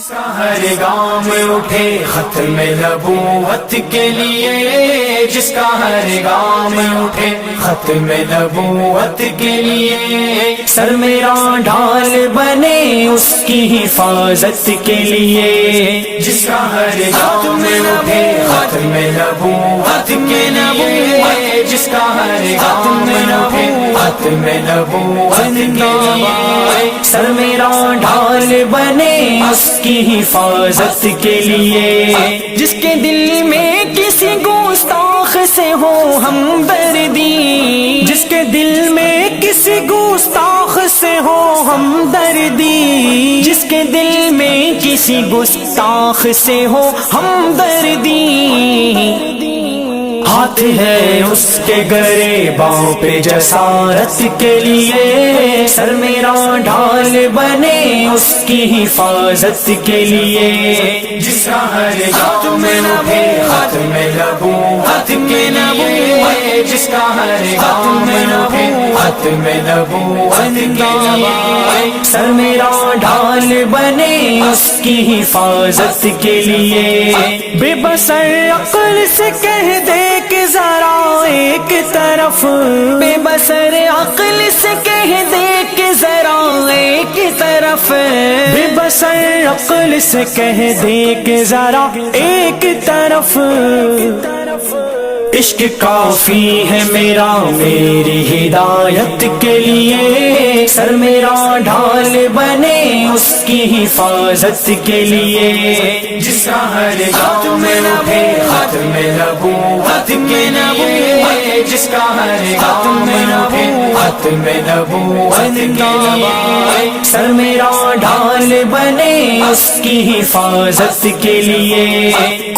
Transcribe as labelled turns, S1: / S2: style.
S1: جس کا ہر گام اٹھے ختم نبوت کے لیے، جس کا ہر گام اٹھے ختم نبوت کے لیے، سر میرا ڈھال بنے اس کی حفاظت کے لیے، جس کا ہر گام اٹھے ختم نبوت کے لیے، جس کا ہر گام اٹھے ختم نبوت کے لیے، سر میرا ڈھال بنے اس کی حفاظت کے لیے، جس کے دل میں کسی گستاخ سے ہو ہمدردی، جس کے دل میں کسی گستاخ سے ہو ہمدردی، جس کے دل میں کسی گستاخ سے ہو ہمدردی، ہاتھ ہے اس کے گرے باؤں پہ جسارت کے لیے، سر میرا ڈھال بنے اس کی حفاظت کے لیے، جس کا ہر گام اٹھے ختم نبوت کے لیے، جس کا ہر گام اٹھے ختم نبوت کے لیے، سر میرا ڈھال بنے اس کی حفاظت کے لیے، بے بصر عقل سے کہہ دے کہ ذرا ایک طرف، بے بصر عقل سے کہہ دے کہ ذرا ایک طرف، بے بصر عقل سے کہہ دے کہ ذرا ایک طرف، عشق کافی ہے میرا میری ہدایت کے لیے، سر میرا ڈھال بنے اس کی حفاظت کے لیے، جس کا ہر گام اٹھے ختم نبوت کے لیے، جس کا ہر گام اٹھے ختم نبوت کے لیے، سر میرا ڈھال بنے اس کی حفاظت کے لیے،